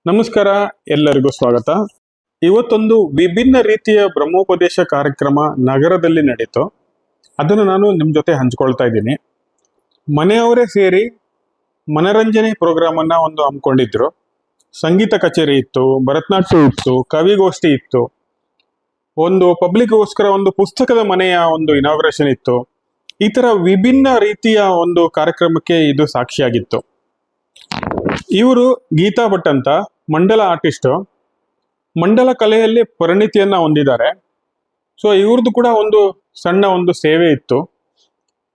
ನಮಸ್ಕಾರ, ಎಲ್ಲರಿಗೂ ಸ್ವಾಗತ. ಇವತ್ತೊಂದು ವಿಭಿನ್ನ ರೀತಿಯ ಬ್ರಹ್ಮೋಪದೇಶ ಕಾರ್ಯಕ್ರಮ ನಗರದಲ್ಲಿ ನಡೀತು. ಅದನ್ನು ನಾನು ನಿಮ್ಮ ಜೊತೆ ಹಂಚ್ಕೊಳ್ತಾ ಇದ್ದೀನಿ. ಮನೆಯವರೇ ಸೇರಿ ಮನರಂಜನೆ ಪ್ರೋಗ್ರಾಮ್ ಅನ್ನ ಒಂದು ಹಮ್ಮಿಕೊಂಡಿದ್ರು. ಸಂಗೀತ ಕಚೇರಿ ಇತ್ತು, ಭರತನಾಟ್ಯ ಇತ್ತು, ಕವಿಗೋಷ್ಠಿ ಇತ್ತು, ಒಂದು ಪಬ್ಲಿಕ್ಗೋಸ್ಕರ ಒಂದು ಪುಸ್ತಕದ ಮನೆಯ ಒಂದು ಇನಾಗ್ರೇಷನ್ ಇತ್ತು. ಈ ತರ ವಿಭಿನ್ನ ರೀತಿಯ ಒಂದು ಕಾರ್ಯಕ್ರಮಕ್ಕೆ ಇದು ಸಾಕ್ಷಿಯಾಗಿತ್ತು. ಇವರು ಗೀತಾ ಭಟ್ ಅಂತ ಮಂಡಲ ಆರ್ಟಿಸ್ಟ್, ಮಂಡಲ ಕಲೆಯಲ್ಲಿ ಪರಿಣಿತಿಯನ್ನ ಹೊಂದಿದ್ದಾರೆ. ಸೊ ಇವ್ರದ್ದು ಕೂಡ ಒಂದು ಸಣ್ಣ ಒಂದು ಸೇವೆ ಇತ್ತು.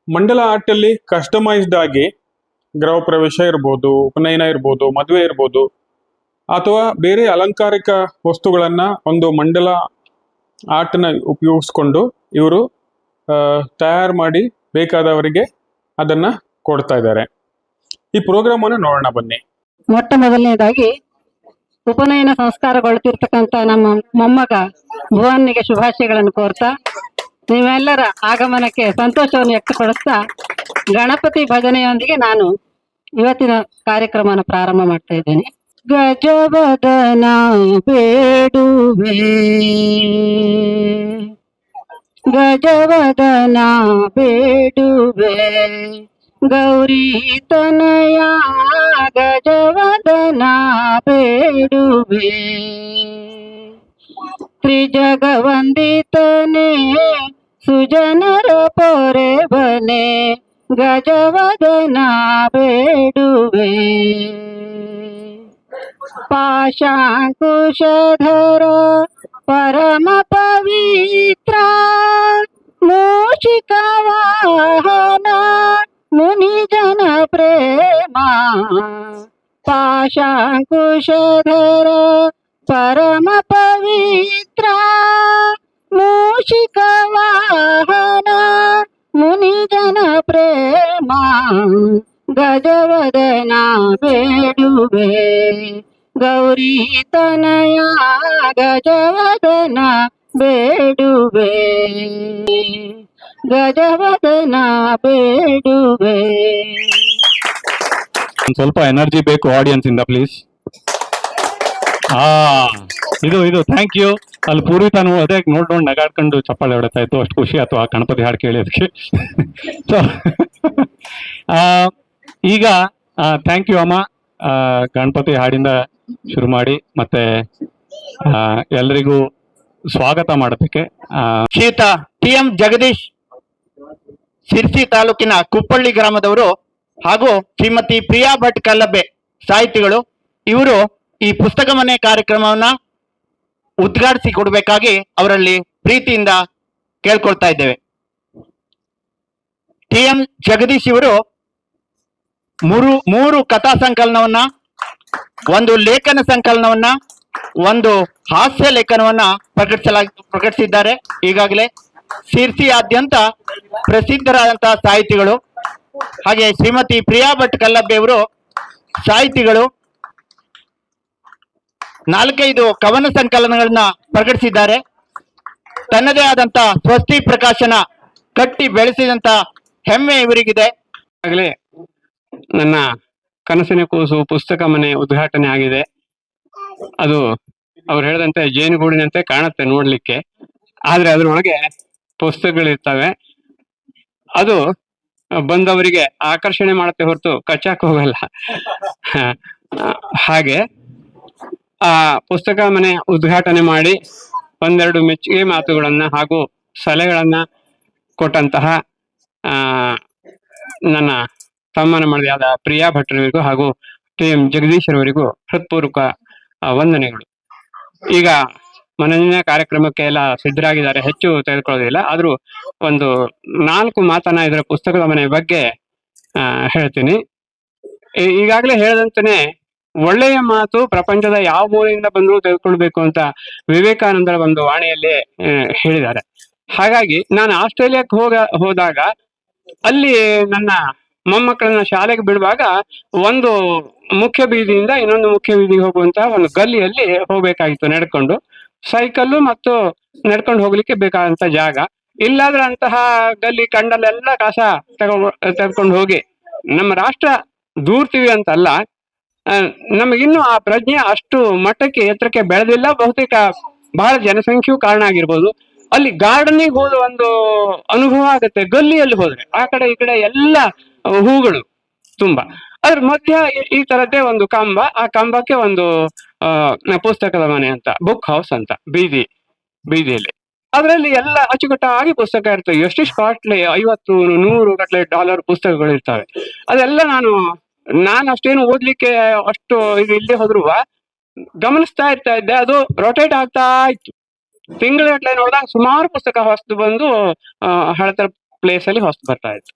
ಮಂಡಲ ಆರ್ಟ್ ಅಲ್ಲಿ ಕಸ್ಟಮೈಸ್ಡ್ ಆಗಿ ಗೃಹ ಪ್ರವೇಶ ಇರ್ಬೋದು, ಉಪನಯನ ಇರ್ಬೋದು, ಮದುವೆ ಇರ್ಬೋದು, ಅಥವಾ ಬೇರೆ ಅಲಂಕಾರಿಕ ವಸ್ತುಗಳನ್ನ ಒಂದು ಮಂಡಲ ಆರ್ಟ್ನ ಉಪಯೋಗಿಸ್ಕೊಂಡು ಇವರು ತಯಾರು ಮಾಡಿ ಬೇಕಾದವರಿಗೆ ಅದನ್ನ ಕೊಡ್ತಾ ಇದ್ದಾರೆ. ಈ ಪ್ರೋಗ್ರಾಮ್ ಅನ್ನು ನೋಡೋಣ ಬನ್ನಿ. ಮೊಟ್ಟ ಮೊದಲನೇದಾಗಿ ಉಪನಯನ ಸಂಸ್ಕಾರಗೊಳ್ತಿರ್ತಕ್ಕಂಥ ನಮ್ಮ ಮೊಮ್ಮಗ ಭುವನ್ನಿಗೆ ಶುಭಾಶಯಗಳನ್ನು ಕೋರ್ತಾ, ನೀವೆಲ್ಲರ ಆಗಮನಕ್ಕೆ ಸಂತೋಷವನ್ನು ವ್ಯಕ್ತಪಡಿಸ್ತಾ ಗಣಪತಿ ಭಜನೆಯೊಂದಿಗೆ ನಾನು ಇವತ್ತಿನ ಕಾರ್ಯಕ್ರಮನ ಪ್ರಾರಂಭ ಮಾಡ್ತಾ ಇದ್ದೇನೆ. ಗಜವದನ ಬೇಡುವೆ, ಗಜವದನ ಬೇಡುವೆ, ಗೌರಿ ತನಯ ಗಜವದನ ಬೇಡುವೆ, ತ್ರಿಜಗವಂದಿತನೇ ಸುಜನರ ಪೊರೆವನೆ, ಗಜವದನ ಬೇಡುವೆ, ಪಾಶಾಂಕುಶಧರ ಪರಮ ಪವಿತ್ರ, ಮೂಷಿಕ ವಾಹನ ಮುನಿಜನ ಪ್ರೇಮ, ಪಾಶಾಂಕುಶಧರ ಪರಮ ಪವಿತ್ರ, ಮೂಷಿಕ ವಾಹನ ಮುನಿಜನ ಪ್ರೇಮ, ಗಜವದನ ಬೇಡುವೆ, ಗೌರಿ ತನಯ ಗಜವದನ ಬೇಡುವೆ, ಗಜವದನ ಬೇಡುವೆ. ಸ್ವಲ್ಪ ಎನರ್ಜಿ ಬೇಕು ಆಡಿಯನ್ಸ್ ಇಂದ, ಪ್ಲೀಸ್. ಇದು ಥ್ಯಾಂಕ್ ಯು. ಅಲ್ಲಿ ಪೂರ್ವಿತಾನು ಅದೇ ನೋಡ್ ನಗಾಡ್ಕೊಂಡು ಚಪ್ಪಾಳೆ ಹೊಡಿತಾ ಇತ್ತು. ಅಷ್ಟು ಖುಷಿ ಆಯ್ತು ಆ ಗಣಪತಿ ಹಾಡು ಕೇಳಿ ಅದಕ್ಕೆ. ಸೊ ಈಗ ಥ್ಯಾಂಕ್ ಯು ಅಮ್ಮ. ಗಣಪತಿ ಹಾಡಿಂದ ಶುರು ಮಾಡಿ ಮತ್ತೆ ಎಲ್ರಿಗೂ ಸ್ವಾಗತ ಮಾಡೋದಕ್ಕೆ. ಶ್ರೀಯುತ ಟಿ.ಎಂ. ಜಗದೀಶ್, ಸಿರ್ಸಿ ತಾಲೂಕಿನ ಕುಪ್ಪಳ್ಳಿ ಗ್ರಾಮದವರು, ಹಾಗೂ ಶ್ರೀಮತಿ ಪ್ರಿಯಾ ಭಟ್ ಕಲ್ಲಬ್ಬೆ, ಸಾಹಿತಿಗಳು. ಇವರು ಈ ಪುಸ್ತಕ ಮನೆ ಕಾರ್ಯಕ್ರಮವನ್ನ ಉದ್ಘಾಟಿಸಿ ಕೊಡಬೇಕಾಗಿ ಅವರಲ್ಲಿ ಪ್ರೀತಿಯಿಂದ ಕೇಳ್ಕೊಳ್ತಾ ಇದ್ದೇವೆ. ಟಿ.ಎಂ. ಜಗದೀಶ್ ಇವರು ಮೂರು ಕಥಾ ಸಂಕಲನವನ್ನ, ಒಂದು ಲೇಖನ ಸಂಕಲನವನ್ನ, ಒಂದು ಹಾಸ್ಯ ಲೇಖನವನ್ನ ಪ್ರಕಟಿಸಿದ್ದಾರೆ. ಈಗಾಗಲೇ ಸಿರ್ಸಿಯಾದ್ಯಂತ ಪ್ರಸಿದ್ಧರಾದಂತಹ ಸಾಹಿತಿಗಳು. ಹಾಗೆ ಶ್ರೀಮತಿ ಪ್ರಿಯಾ ಭಟ್ ಕಲ್ಲಬ್ಬೆ ಅವರು ಸಾಹಿತಿಗಳು, 4-5 ಕವನ ಸಂಕಲನಗಳನ್ನ ಪ್ರಕಟಿಸಿದ್ದಾರೆ. ತನ್ನದೇ ಆದಂತ ಸ್ವಸ್ತಿ ಪ್ರಕಾಶನ ಕಟ್ಟಿ ಬೆಳೆಸಿದಂತ ಹೆಮ್ಮೆ ಇವರಿಗಿದೆ. ಆಗಲೇ ನನ್ನ ಕನಸಿನ ಕೂಸು ಪುಸ್ತಕ ಮನೆ ಉದ್ಘಾಟನೆ ಆಗಿದೆ. ಅದು ಅವ್ರು ಹೇಳಿದಂತೆ ಜೇನುಗೂಡಿನಂತೆ ಕಾಣುತ್ತೆ ನೋಡ್ಲಿಕ್ಕೆ, ಆದ್ರೆ ಅದ್ರೊಳಗೆ ಪುಸ್ತಕಗಳಿರ್ತವೆ. ಅದು ಬಂದವರಿಗೆ ಆಕರ್ಷಣೆ ಮಾಡುತ್ತೆ ಹೊರತು ಕಚ್ಚಾಕ್ ಹೋಗಲ್ಲ. ಹಾಗೆ ಆ ಪುಸ್ತಕ ಮನೆ ಉದ್ಘಾಟನೆ ಮಾಡಿ ಒಂದೆರಡು ಮೆಚ್ಚುಗೆ ಮಾತುಗಳನ್ನ ಹಾಗೂ ಸಲಹೆಗಳನ್ನ ಕೊಟ್ಟಂತಹ ನನ್ನ ಸನ್ಮಾನ ಮಾಡಿದ ಪ್ರಿಯಾ ಭಟ್ರವರಿಗೂ ಹಾಗೂ ಟಿ.ಎಂ. ಜಗದೀಶ್ ರವರಿಗೂ ಹೃತ್ಪೂರ್ವಕ ವಂದನೆಗಳು. ಈಗ ಮನರಂಜನಾ ಕಾರ್ಯಕ್ರಮಕ್ಕೆ ಎಲ್ಲ ಸಿದ್ಧರಾಗಿದ್ದಾರೆ, ಹೆಚ್ಚು ತೆಗೆದುಕೊಳ್ಳೋದಿಲ್ಲ. ಆದ್ರೂ ಒಂದು 4 ಮಾತನ್ನ ಇದರ ಪುಸ್ತಕದ ಮನೆ ಬಗ್ಗೆ ಹೇಳ್ತೀನಿ. ಈಗಾಗಲೇ ಹೇಳದಂತಾನೆ ಒಳ್ಳೆಯ ಮಾತು ಪ್ರಪಂಚದ ಯಾವ ಮೂಲೆಯಿಂದ ಬಂದರೂ ತೆಗೆದುಕೊಳ್ಬೇಕು ಅಂತ ವಿವೇಕಾನಂದರ ಒಂದು ವಾಣಿಯಲ್ಲಿ ಹೇಳಿದ್ದಾರೆ. ಹಾಗಾಗಿ ನಾನು ಆಸ್ಟ್ರೇಲಿಯಾಕ್ಕೆ ಹೋದಾಗ ಅಲ್ಲಿ ನನ್ನ ಮೊಮ್ಮಕ್ಕಳನ್ನ ಶಾಲೆಗೆ ಬಿಡುವಾಗ ಒಂದು ಮುಖ್ಯ ಬೀದಿಯಿಂದ ಇನ್ನೊಂದು ಮುಖ್ಯ ಬೀದಿಗೆ ಹೋಗುವಂತಹ ಒಂದು ಗಲ್ಲಿಯಲ್ಲಿ ಹೋಗ್ಬೇಕಾಗಿತ್ತು ನಡ್ಕೊಂಡು. ಸೈಕಲ್ಲು ಮತ್ತು ನಡ್ಕೊಂಡು ಹೋಗ್ಲಿಕ್ಕೆ ಬೇಕಾದಂತ ಜಾಗ. ಇಲ್ಲಾದ್ರೆ ಅಂತಹ ಗಲ್ಲಿ ಕಂಡಲ್ಲೆಲ್ಲ ಕಸ ತೆಗೆದುಕೊಂಡು ಹೋಗಿ ನಮ್ಮ ರಾಷ್ಟ್ರ ದೂರ್ತೀವಿ ಅಂತಲ್ಲ, ನಮಗಿನ್ನು ಆ ಪ್ರಜ್ಞೆ ಅಷ್ಟು ಮಟ್ಟಕ್ಕೆ ಎತ್ತರಕ್ಕೆ ಬೆಳೆದಿಲ್ಲ. ಬಹುತೇಕ ಬಹಳ ಜನಸಂಖ್ಯೆಯೂ ಕಾರಣ ಆಗಿರ್ಬೋದು. ಅಲ್ಲಿ ಗಾರ್ಡನಿಗೆ ಹೋದ ಒಂದು ಅನುಭವ ಆಗುತ್ತೆ. ಗಲ್ಲಿಯಲ್ಲಿ ಹೋದ್ರೆ ಆ ಕಡೆ ಈ ಕಡೆ ಎಲ್ಲ ಹೂಗಳು ತುಂಬಾ. ಅದ್ರ ಮಧ್ಯ ಈ ತರದ್ದೇ ಒಂದು ಕಂಬ, ಆ ಕಂಬಕ್ಕೆ ಒಂದು ಪುಸ್ತಕದ ಮನೆ ಅಂತ, ಬುಕ್ ಹೌಸ್ ಅಂತ, ಬೀದಿಯಲ್ಲಿ. ಅದರಲ್ಲಿ ಎಲ್ಲ ಅಚ್ಚುಕಟ್ಟಾಗಿ ಪುಸ್ತಕ ಇರ್ತವೆ. ಎಷ್ಟಿಷ್ಟು ಕಾಟ್ಲೆ, 50-100 ಗಟ್ಟಲೆ ಡಾಲರ್ ಪುಸ್ತಕಗಳು ಇರ್ತವೆ. ಅದೆಲ್ಲ ನಾನು ಅಷ್ಟೇನು ಓದ್ಲಿಕ್ಕೆ ಅಷ್ಟು ಇದು ಇಲ್ಲದೆ ಹೋದ್ರು ಗಮನಿಸ್ತಾ ಇದ್ದೆ. ಅದು ರೊಟೇಟ್ ಆಗ್ತಾ ಇತ್ತು. ತಿಂಗಳಗಟ್ಲೆ ನೋಡಿದಾಗ ಸುಮಾರು ಪುಸ್ತಕ ಹೊಸ್ತು ಬಂದು ಹಳತರ ಪ್ಲೇಸ್ ಅಲ್ಲಿ ಹೊಸ್ತು ಬರ್ತಾ ಇತ್ತು.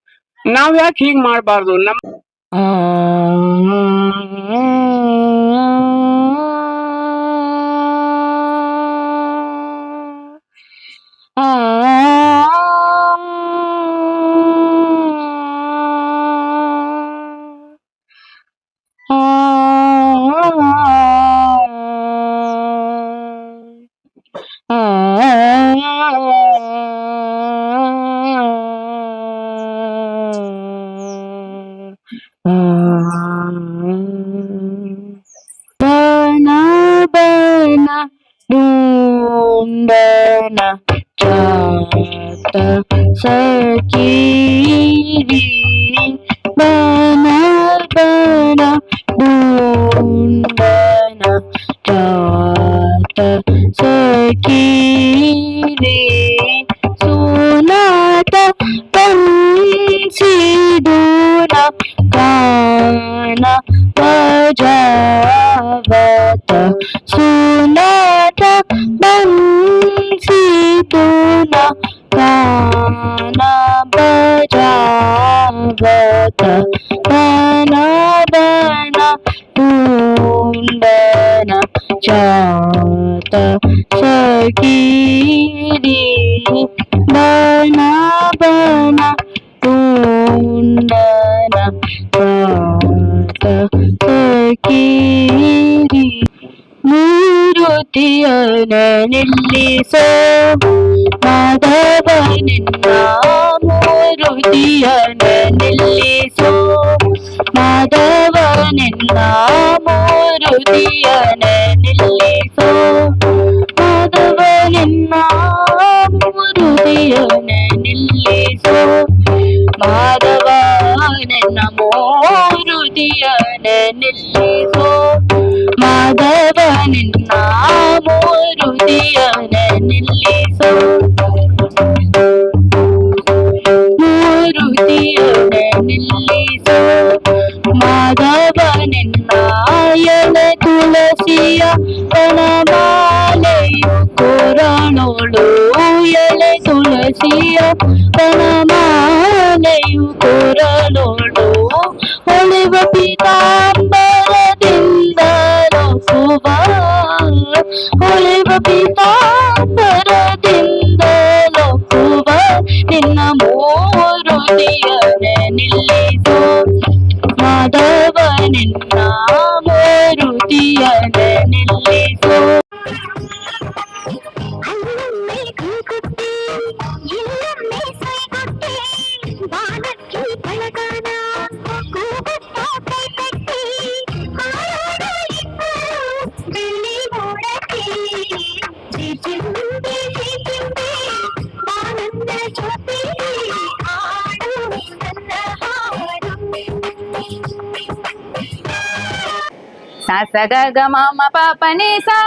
ನಾವ್ ಯಾಕೆ ಹೀಗ್ ಮಾಡ್ಬಾರ್ದು? ಬನ ಡುಂಡನ ಚಾತ ಸಕೀರಿ ಬನ ಡುಂಡನ ಚಾತ ಸಕೀರಿ ಸುನಾತ ಪಂಸಿದೂರ ಕಾನ ಬಜಾವತ ಸುನಾತ ಪಂಸಿದೂರ ಕಾನ ಬಜಾವತ ಬನ ಡುಂಡನ ಚಾತ ಸಕೀರಿ ಬನ ಡುಂಡನ ಚಾತ ಸಕೀರಿ ಮೂರುತಿಯನ ನಿಲ್ಲಿಸೋ ಮಾಧವನಿನ್ನ ಮೂರುತಿಯನ ನಿಲ್ಲಿಸೋ ಮಾಧವನಿನ್ನ ಮೂರುತಿಯನ ನಿಲ್ಲಿಸೋ ಮಾಧವನಿನ್ನ ಮೂರುತಿಯನ ನಿಲ್ಲಿಸೋ ಮಾಧವನಿನ್ನ ಮೂರುತಿಯನ ನಿಲ್ಲಿಸೋ ಮಾಧವನಿನ್ನ ಮೂರುತಿಯನ ನಿಲ್ಲಿಸೋ ಮೂರುತಿಯನ ನಿಲ್ಲಿಸೋ ಮಾಧವನಿನ್ನ ಎಲೆ ತುಳಸಿಯ ಪಣಮಾಲೆಯು ಕೊರಳೋಳು ಎಲೆ ತುಳಸಿಯ ಪಣಮಾಲೆಯು ಕೊರಳೋಳು ಹೊಳೆವ ಪೀತಾಂಬರದಿಂದ ಲೋಕುವ ಹೊಳೆವ ಪೀತಾಂಬರದಿಂದ ಲೋಕುವ ನಿನ್ನ ಮೂರುತಿಯನ ನಿಲ್ಲಿಸೋ ಮಾಧವನಿನ್ನ ಮೂರುತಿಯನ ನಿಲ್ಲಿಸೋ सा स ग ग म म प प नि सा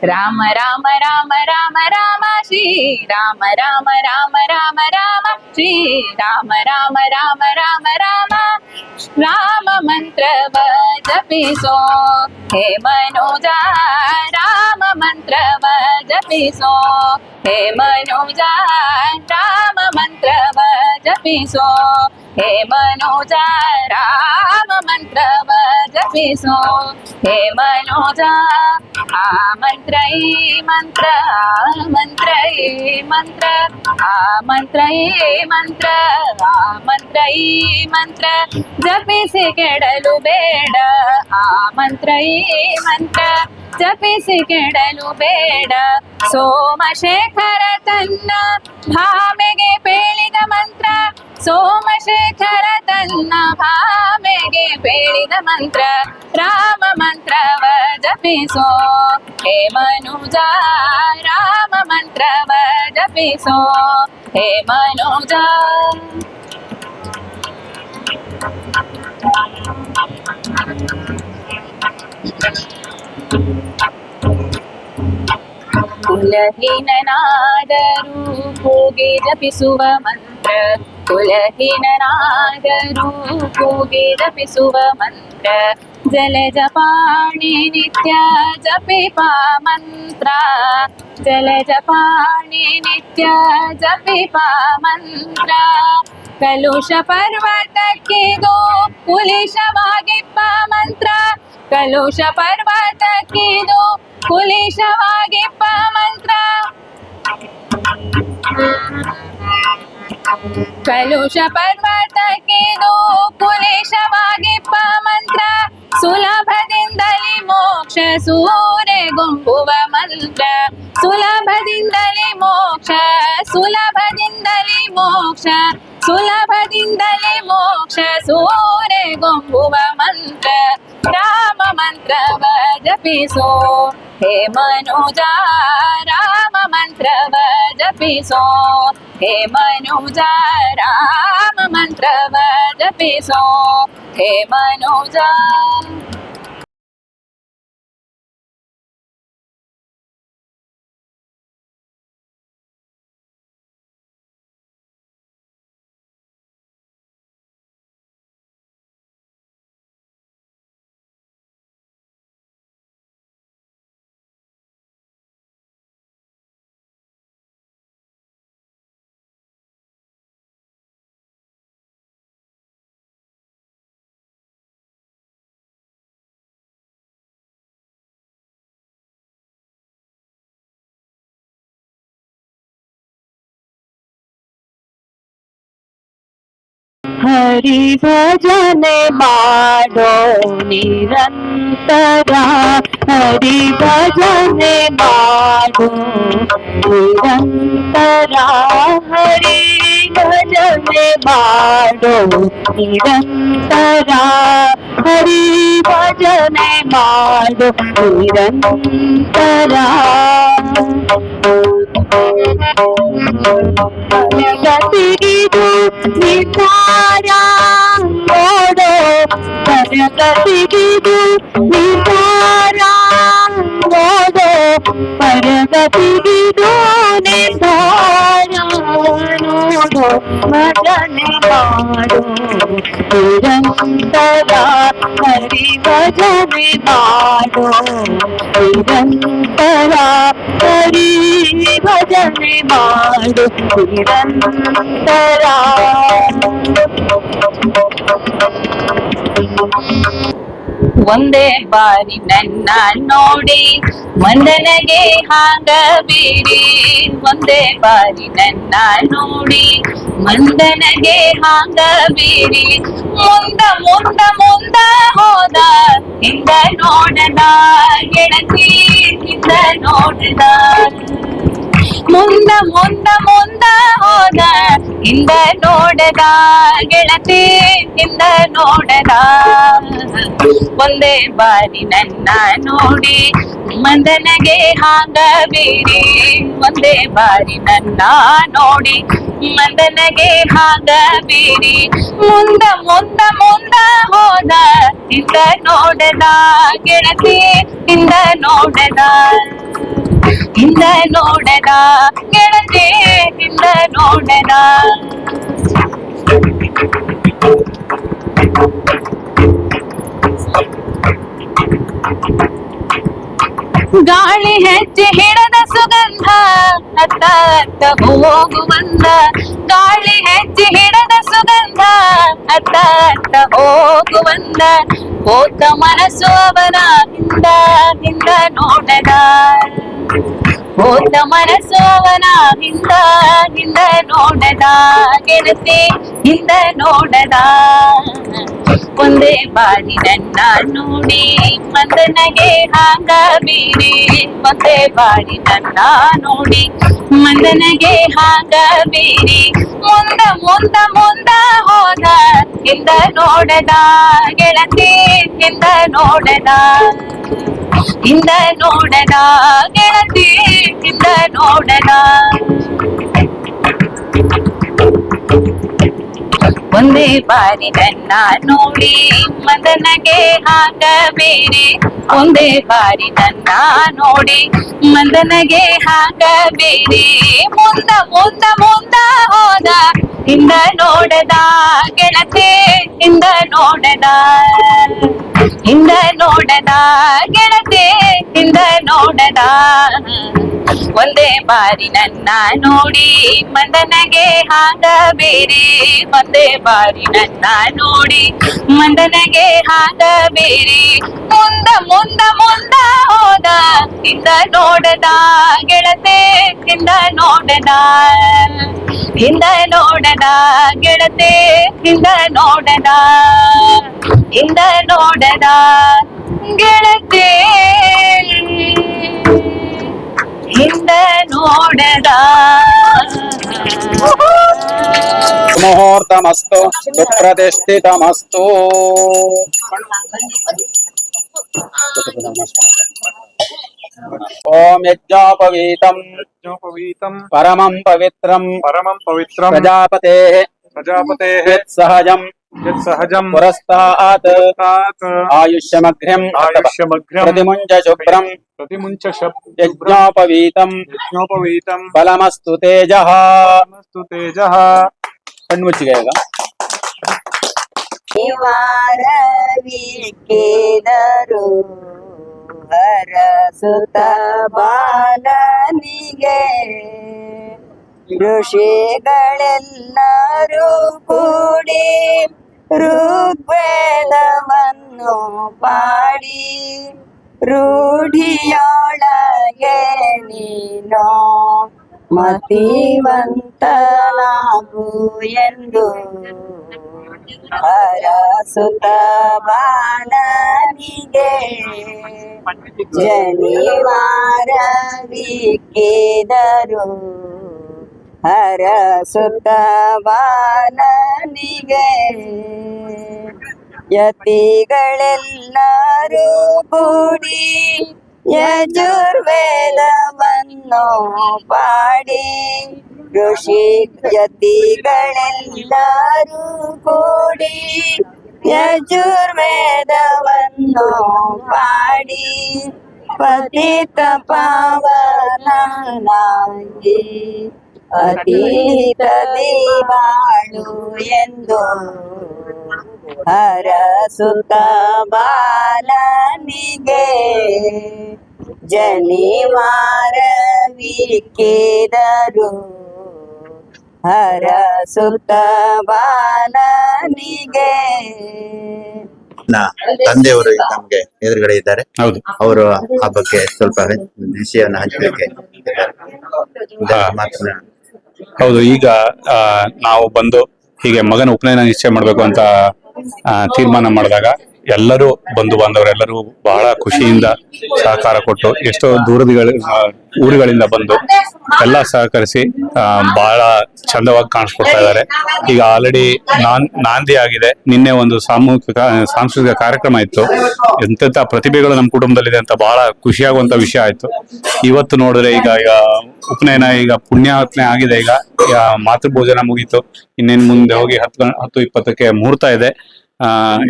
राम राम राम राम राम श्री राम राम राम राम राम श्री राम राम राम राम राम राम मंत्र जपिसो हे मनोजा राम मंत्र जपिसो हे मनोजा राम मंत्र जपिसो हे मनोजा राम मंत्र जपिसो हे मनोजा आ मंत्र मंत्र मंत्र मंत्र आ मंत्र मंत्र आ मंत्र मंत्र जपिಸಿ ಕೆಡಲು ಬೇಡ ಆ ಮಂತ್ರ ಜಪಿಸಿ ಕೆಡಲು ಬೇಡ. ಸೋಮಶೇಖರ ತನ್ನ ಭಾಮೆಗೆ ಪೇಳಿದ ಮಂತ್ರ, ಸೋಮಶೇಖರ ತನ್ನ ಭಾಮೆಗೆ ಪೇಳಿದ ಮಂತ್ರ, ರಾಮ ಮಂತ್ರವ ಜಪಿಸೋ ಹೇ ಮನುಜ, ರಾಮ ಮಂತ್ರವ ಜಪಿಸೋ ಹೇ ಮನುಜ. ಕುಲಹೀನನಾದರೂ ಕೂಗಿ ಜಪಿಸುವ ಮಂತ್ರ, ಕುಲಹೀನನಾದರೂ ಕೂಗಿ ಜಪಿಸುವ ಮಂತ್ರ, ಜಲಜಪಾಣಿ ನಿತ್ಯ ಜಪಿಪ ಮಂತ್ರ, ಜಲಜಪಾಣಿ ನಿತ್ಯ ಜಪಿಪ ಮಂತ್ರ. ಕಲುಷ ಪರ್ವತಕ್ಕಿದು ಕುಲಿಶವಾಗಿಪ್ಪ ಮಂತ್ರ, ಕಲುಷ ಪರ್ವತಕ್ಕಿದು ಕುಲಿಶವಾಗಿಪ್ಪ ಮಂತ್ರ, ಕಲುಷ ಪರ್ವತಕ್ಕಿದು ಕುಲಿಶವಾಗಿಪ್ಪ ಮಂತ್ರ. ಸುಲಭದಿಂದಲೇ ಮೋಕ್ಷ ಸೂರೆಗೊಂಬುವ ಮಂತ್ರ, ಸುಲಭದಿಂದಲೇ ಮೋಕ್ಷ, ಸುಲಭದಿಂದಲೇ ಮೋಕ್ಷ, ಸುಲಭದಿಂದಲೇ ಮೋಕ್ಷ ಸೂರೆಗೊಂಬುವ ಮಂತ್ರ, ರಾಮ ಮಂತ್ರವ ಜಪಿಸೋ ಹೇ ಮನುಜ, ರಾಮ ಮಂತ್ರವ ಜಪಿಸೋ ಹೇ ಮನುಜ, ರಾಮ ಮಂತ್ರವ ಜಪಿಸೋ ಹೇ ಮನುಜ. ಹರಿ ಭಜನೆ ಮಾಡೋ ನಿರಂತರ, ಹರಿ ಭಜನೆ ಮಾಡೋ ನಿರಂತರ, ಹರಿ ಭಜನೆ ಮಾಡೋ ನಿರಂತರ, ಹರಿ ಭಜನೆ ಮಾಡೋ ನಿರಂತರ. ಗತಿಗಿದು ನಿರ್ಧಾರ ನೋಡೋ, ಪರಗತಿಗಿದು ನಿರ್ಧಾರ ನೋಡೋ, ಪರಗತಿಗಿದು ನಿರ್ಧಾರ ನೋಡೋ, ಭಜನೆ ಮಾಡೋ ನಿರಂತರ, ಹರಿ ಭಜನೆ ಮಾಡೋ ನಿರಂತರ, ಹರಿ ಭಜನೆ ಮಾಡು ನಿರಂತರ. ಒಂದೇ ಬಾರಿ ನನ್ನ ನೋಡಿ ವಂದನೆಗೆ ಹಾಗಬೇಡಿ, ಒಂದೇ ಬಾರಿ ನನ್ನ ನೋಡಿ ವಂದನೆಗೆ ಹಾಗಬೇಡಿ. ಮುಂದ ಮುಂದ ಮುಂದ ಹೋದ ಹಿಂದ ನೋಡದ ಗೆಳತಿ, ಹಿಂದ ನೋಡದ, ಮುಂದ ಮುಂದ ಮುಂದ ಹೋದ ಹಿಂದ ನೋಡದ ಗೆಳತಿ, ಹಿಂದ ನೋಡದ. ಒಂದೇ ಬಾರಿ ನನ್ನ ನೋಡಿ ಮಂದನಗೆ ಹಾಗಬೇಡಿ, ಒಂದೇ ಬಾರಿ ನನ್ನ ನೋಡಿ ಮಂದನಗೆ ಹಾಗಬೇಡಿ. ಮುಂದ ಮುಂದ ಮುಂದ ಹೋದ ಹಿಂದ ನೋಡದ ಗೆಳತಿ, ಹಿಂದ ನೋಡದ, ಹಿಂದ ನೋಡದ ಗೆಳತಿ, ಹಿಂದ ನೋಡದ. ಗಾಳಿ ಹೆಜ್ಜೆ ಹಿಡದ ಸುಗಂಧ ಅತ್ತ ಅತ್ತ ಹೋಗುವಂದ, ಗಾಳಿ ಹೆಜ್ಜೆ ಹಿಡದ ಸುಗಂಧ ಅತ್ತ ಅತ್ತ ಹೋಗುವಂದ. ಹೋದ ಮನಸ್ಸು ಅವನ ಹಿಂದ ಹಿಂದ ನೋಡದ, ಹೋದ ಮನಸ್ಸೋವನ ಹಿಂದ ಹಿಂದ ನೋಡದ ಗೆಳತಿ ಹಿಂದ ನೋಡದ ಒಂದೇ ಬಾರಿ ನನ್ನ ನೋಡಿ ಮಂದನಗೆ ಹಾಂಗ ಬೀರಿ ಒಂದೇ ಬಾರಿ ನನ್ನ ನೋಡಿ ಮಂದನಗೆ ಹಾಂಗ ಬೀರಿ ಮುಂದ ಮುಂದ ಮುಂದ ಹೋದ ಹಿಂದ ನೋಡದ ಗೆಳತಿ ಹಿಂದ ನೋಡದ ಹಿಂದ ನೋಡದ ಗೆಳತಿ ಹಿಂದ ನೋಡದ ಒಂದೇ ಬಾರಿ ನನ್ನ ನೋಡಿ ಮದನಗೆ ಹಾಗ ಬೇರೆ ಒಂದೇ ಬಾರಿ ನನ್ನ ನೋಡಿ ಮದನಗೆ ಹಾಗ ಬೇರೆ ಮುಂದ ಮುಂದ ಮುಂದ ಹೋದ ಹಿಂದ ನೋಡದ ಗೆಳತಿ ಹಿಂದ ನೋಡದ ಹಿಂದ ನೋಡದ ಗೆಳತಿ ಹಿಂದ ನೋಡದ ಒಂದೇ ಬಾರಿ ನನ್ನ ನೋಡಿ ಮಂದನಗೆ ಹಾಗ ಬೇರೆ ಒಂದೇ ಬಾರಿ ನನ್ನ ನೋಡಿ ಮಂದನಗೆ ಹಾಗ ಬೇರೆ ಮುಂದ ಮುಂದ ಮುಂದ ಹೋದ ಹಿಂದ ನೋಡದ ಗೆಳತಿ ಹಿಂದ ನೋಡದ ಹಿಂದ ನೋಡದ ಗೆಳತಿ ಹಿಂದ ನೋಡದ ಹಿಂದ ನೋಡದ ಗೆಳತಿ ಹಿಂದ ನೋಡದ ಮುಹೂರ್ತಮಸ್ತು ಸುಪ್ರತಿಷ್ಠಿತಮಸ್ತು. ಓಂ ಯಜ್ಞೋಪವೀತಂ ಪರಮಂ ಪವಿತ್ರಂ ಪ್ರಜಾಪತೇಃ ಯತ್ಸಹಜಂ ಪುರಸ್ತಾತ್ ಆಯುಷ್ಯಮಗ್ರ್ಯಂ ಪ್ರತಿಮುಂಚ ಶುಭ್ರಂ ಯಜ್ಞೋಪವೀತಂ ಫಲಮಸ್ತು ತೇಜಃ. ಕಣ್ಮುಚ್ಚಿಗೆ ಈಗ ನಿವಾರವಿಕೆದರು ಹರಸುತ ಬಾಲನಿಗೆ ಋಷಿಗಳೆಲ್ಲರೂ ಕೂಡಿ ಋಗ್ವೇದವನ್ನು ಪಾಡಿ ರೂಢಿಯೊಳಗೆ ನೀನು ಮತಿವಂತನಾಗು ಎಂದು ಹರಸುತ ಬಾಲನಿಗೆ ಜನಿವಾರವಿಕ್ಕಿದರು ಹರಸುತ ಬಾಲನಿಗೆ ಯತಿಗಳೆಲ್ಲರೂ ಕೂಡಿ ಯಜುರ್ವೇದವನ್ನು ಪಾಡಿ ಋಷಿ ಯತಿಗಳೆಲ್ಲರೂ ಕೂಡಿ ಯಜುರ್ವೇದವನ್ನು ಪಾಡಿ ಪತಿತ ಪಾವನಾಗಿ ಅತೀತದಿ ಬಾಳು ಎಂದು ಹರಸುತ ಬಾಲನಿಗೆ ಜನಿವಾರವಿಕ್ಕಿದರು ಹರಸುತ ಬಾಲನಿಗೆ. ತಂದೆಯವರು ನಮ್ಗೆ ಎದುರುಗಡೆ ಇದ್ದಾರೆ. ಹೌದು. ಅವರು ಆ ಬಗ್ಗೆ ಸ್ವಲ್ಪ ವಿಷಯವನ್ನು ಹಂಚಲಿಕ್ಕೆ ಮಾತನ್ನ. ಹೌದು. ಈಗ ನಾವು ಬಂದು ಹೀಗೆ ಮಗನ ಉಪನಯನ ನಿಶ್ಚಯ ಮಾಡ್ಬೇಕು ಅಂತ ತೀರ್ಮಾನ ಮಾಡಿದಾಗ ಎಲ್ಲರೂ ಬಂಧು ಬಾಂಧವರೆಲ್ಲರೂ ಬಹಳ ಖುಷಿಯಿಂದ ಸಹಕಾರ ಕೊಟ್ಟು ಎಷ್ಟೋ ಊರುಗಳಿಂದ ಬಂದು ಎಲ್ಲ ಸಹಕರಿಸಿ ಬಹಳ ಚಂದವಾಗಿ ಕಾಣಿಸ್ಕೊಡ್ತಾ ಇದ್ದಾರೆ. ಈಗ ಆಲ್ರೆಡಿ ನಾಂದಿ ಆಗಿದೆ. ನಿನ್ನೆ ಒಂದು ಸಾಂಸ್ಕೃತಿಕ ಕಾರ್ಯಕ್ರಮ ಇತ್ತು. ಎಂತೆಂಥ ಪ್ರತಿಭೆಗಳು ನಮ್ಮ ಕುಟುಂಬದಲ್ಲಿದೆ ಅಂತ ಬಹಳ ಖುಷಿಯಾಗುವಂತ ವಿಷಯ ಆಯ್ತು. ಇವತ್ತು ನೋಡಿದ್ರೆ ಈಗ ಉಪನಯನ ಈಗ ಪುಣ್ಯಾಹವಚನೆ ಆಗಿದೆ. ಈಗ ಮಾತೃಭೋಜನ ಮುಗೀತು. ಇನ್ನೇನು ಮುಂದೆ ಹೋಗಿ 10:20ಕ್ಕೆ ಮುಹೂರ್ತ ಇದೆ.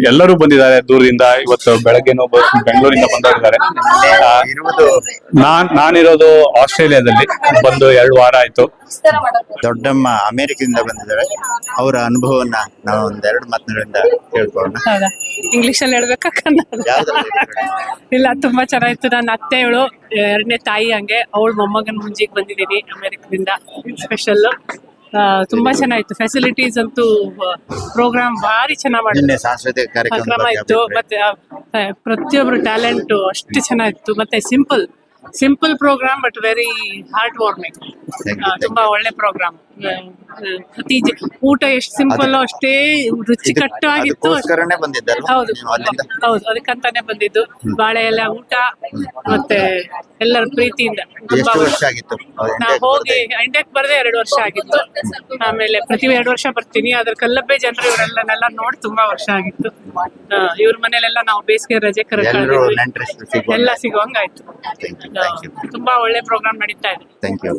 ಎಲ್ಲರೂ ಬಂದಿದ್ದಾರೆ ದೂರದಿಂದ. ಇವತ್ತು ಬೆಳಗ್ಗೆನೂ ಬೆಂಗಳೂರಿಂದ ಬಂದಿದ್ದಾರೆ. ನಾನಿರೋದು ಆಸ್ಟ್ರೇಲಿಯಾದಲ್ಲಿ ಬಂದು 2 ವಾರ ಆಯ್ತು. ದೊಡ್ಡಮ್ಮ ಅಮೆರಿಕದಿಂದ ಬಂದಿದ್ದಾರೆ. ಅವರ ಅನುಭವವನ್ನ ನಾವು ಒಂದೆರಡು ಮಾತುಗಳಿಂದ ಕೇಳ್ಕೊಳ್ಳೋಣ. ಇಂಗ್ಲಿಷ್ ಅಲ್ಲಿ ಹೇಳ್ಬೇಕಾ ಕನ್ನಡ? ಇಲ್ಲ, ತುಂಬಾ ಚೆನ್ನಾಗಿತ್ತು. ನನ್ನ ಅತ್ತೆಯವಳು 2ನೇ ತಾಯಿ ಹಂಗೆ. ಅವಳು ಮೊಮ್ಮಗನ ಮುಂಜಿಗೆ ಬಂದಿದ್ದೀನಿ ಅಮೆರಿಕದಿಂದ ಸ್ಪೆಷಲ್. ತುಂಬಾ ಚೆನ್ನಾಗಿತ್ತು. ಫೆಸಿಲಿಟೀಸ್ ಅಂತೂ ಪ್ರೋಗ್ರಾಮ್ ಭಾರಿ ಚೆನ್ನಾಗಿ ಮಾಡಿದ್ರು. ಸಾಂಸ್ಕೃತಿಕ ಕಾರ್ಯಕ್ರಮ ಇತ್ತು. ಮತ್ತೆ ಪ್ರತಿಯೊಬ್ರು ಟ್ಯಾಲೆಂಟ್ ಅಷ್ಟು ಚೆನ್ನಾಗಿತ್ತು. ಮತ್ತೆ simple simple program but very heart warming. ತುಂಬಾ ಒಳ್ಳೆ ಪ್ರೋಗ್ರಾಮ್. ಊಟ ಎಷ್ಟು ಸಿಂಪಲ್ ಅಷ್ಟೇ ರುಚಿಕಟ್ಟಾಗಿತ್ತು. ಅದಕ್ಕೋಸ್ಕರನೇ ಬಂದಿದ್ದಲ್ವಾ ಹೌದು ನೀವು ಅಲ್ಲಿಂದ? ಹೌದು, ಅದಕ್ಕಂತಾನೆ ಬಂದಿದ್ದು. ಬಾಳೆ ಎಲೆ ಊಟ ಮತ್ತೆ ಎಲ್ಲರ ಪ್ರೀತಿಯಿಂದ ತುಂಬಾ ಎಷ್ಟು ಒಳ್ಳೆ. ವರ್ಷ ಆಗಿತ್ತು ಅವ್ರು ನಾವು ಇಂಡಿಯಾಕ್ಕೆ ಹೋಗಿ ಬರ್ತಾ? ಇಂಡಿಯಾಕ್ ಬರದೆ 2 ವರ್ಷ ಆಗಿತ್ತು. ಆಮೇಲೆ ಪ್ರತಿ 2 ವರ್ಷ ಬರ್ತೀನಿ. ಅದ್ರ ಕಲ್ಲಬ್ಬೆ ಜನರು ಇವರೆಲ್ಲನೆಲ್ಲ ನೋಡಿ ತುಂಬಾ ವರ್ಷ ಆಗಿತ್ತು. ಇವ್ರ ಮನೇಲೆಲ್ಲ ನಾವು ಬೇಸಿಗೆ ರಜೆ ಎಲ್ರು ಕರೆಕ್ಟ್ ನೆಂಟರಿಷ್ಟು ಸಿಗುವ ಎಲ್ಲ ಸಿಗುವಂಗಾಯ್ತು. Thank you. ತುಂಬಾ ಒಳ್ಳೆ ಪ್ರೋಗ್ರಾಮ್ ನಡೀತಾ ಇದೆ. Thank you